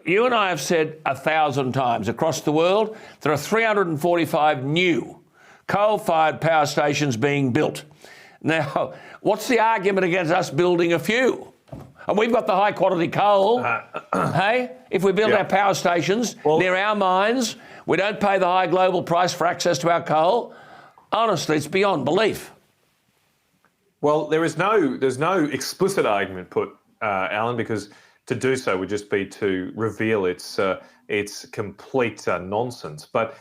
you and I have said 1,000 times, across the world, there are 345 new coal-fired power stations being built. Now, what's the argument against us building a few? And we've got the high-quality coal, hey? If we build our power stations near our mines, we don't pay the high global price for access to our coal. Honestly, it's beyond belief. Well, there's no explicit argument put, Alan, because to do so would just be to reveal its complete nonsense. But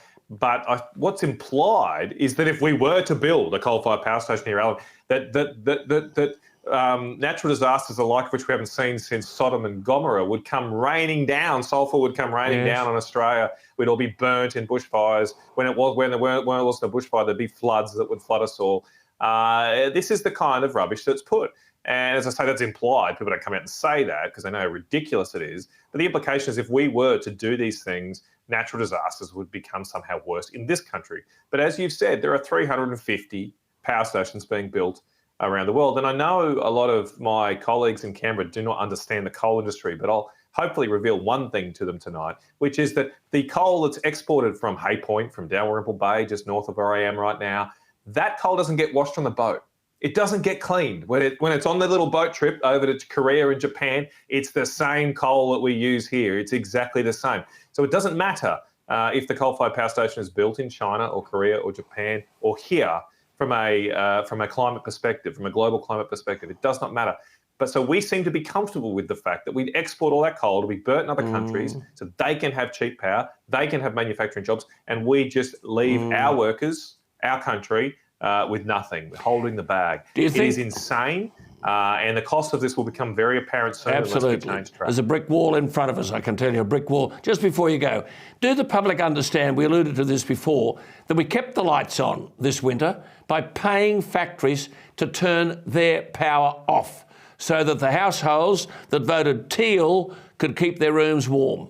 what's implied is that if we were to build a coal-fired power station here, Alan, that natural disasters, the like of which we haven't seen since Sodom and Gomorrah, would come raining down. Sulphur would come raining down on Australia. We'd all be burnt in bushfires. When there wasn't a bushfire, there'd be floods that would flood us all. This is the kind of rubbish that's put. And as I say, that's implied. People don't come out and say that because they know how ridiculous it is. But the implication is if we were to do these things, natural disasters would become somehow worse in this country. But as you've said, there are 350 power stations being built around the world. And I know a lot of my colleagues in Canberra do not understand the coal industry, but I'll hopefully reveal one thing to them tonight, which is that the coal that's exported from Hay Point, from Dalrymple Bay, just north of where I am right now, that coal doesn't get washed on the boat. It doesn't get cleaned. When it's on the little boat trip over to Korea and Japan, it's the same coal that we use here. It's exactly the same. So it doesn't matter if the coal-fired power station is built in China or Korea or Japan or here from a climate perspective, from a global climate perspective. It does not matter. But so we seem to be comfortable with the fact that we export all that coal to be burnt in other countries so they can have cheap power, they can have manufacturing jobs, and we just leave our workers, our country, with nothing, holding the bag. It is insane, and the cost of this will become very apparent soon. Absolutely. There's a brick wall in front of us, I can tell you, a brick wall. Just before you go, do the public understand, we alluded to this before, that we kept the lights on this winter by paying factories to turn their power off so that the households that voted teal could keep their rooms warm?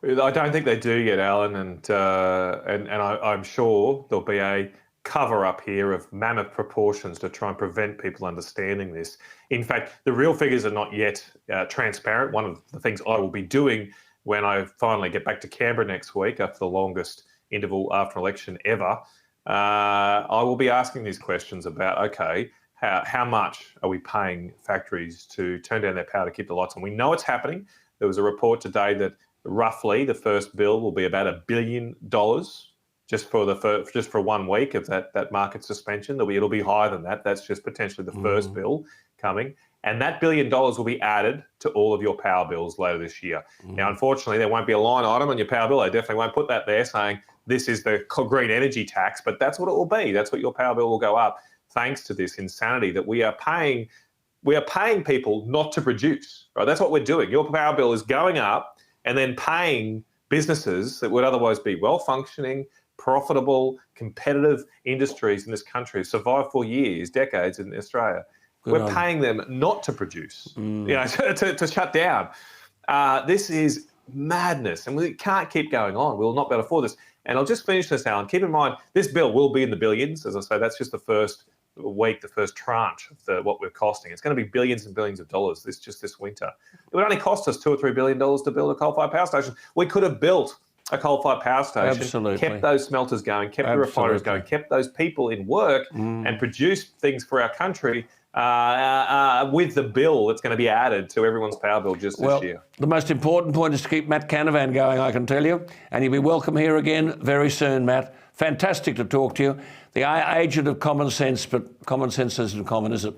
I don't think they do yet, Alan, and I'm sure there'll be a cover-up here of mammoth proportions to try and prevent people understanding this. In fact, the real figures are not yet transparent. One of the things I will be doing when I finally get back to Canberra next week, after the longest interval after an election ever, I will be asking these questions about, okay, how much are we paying factories to turn down their power to keep the lights on? We know it's happening. There was a report today that roughly the first bill will be about $1 billion just for 1 week of that market suspension. It'll be higher than that. That's just potentially the first bill coming. And that $1 billion will be added to all of your power bills later this year. Now, unfortunately, there won't be a line item on your power bill. They definitely won't put that there saying this is the green energy tax, but that's what it will be. That's what your power bill will go up, thanks to this insanity that we are paying people not to produce, right? That's what we're doing. Your power bill is going up and then paying businesses that would otherwise be well-functioning, profitable, competitive industries in this country, survived for years, decades in Australia. We're paying them not to produce, to shut down. This is madness, and we can't keep going on. We will not be able to afford this. And I'll just finish this, Alan. Keep in mind, this bill will be in the billions. As I say, that's just the first week, the first tranche of what we're costing. It's going to be billions and billions of dollars this winter. It would only cost us $2 or $3 billion to build a coal-fired power station. We could have built a coal-fired power station, kept those smelters going, kept the refineries going, kept those people in work and produced things for our country with the bill that's going to be added to everyone's power bill just this year. The most important point is to keep Matt Canavan going, I can tell you, and you'll be welcome here again very soon, Matt. Fantastic to talk to you. The agent of common sense, but common sense isn't common, is it?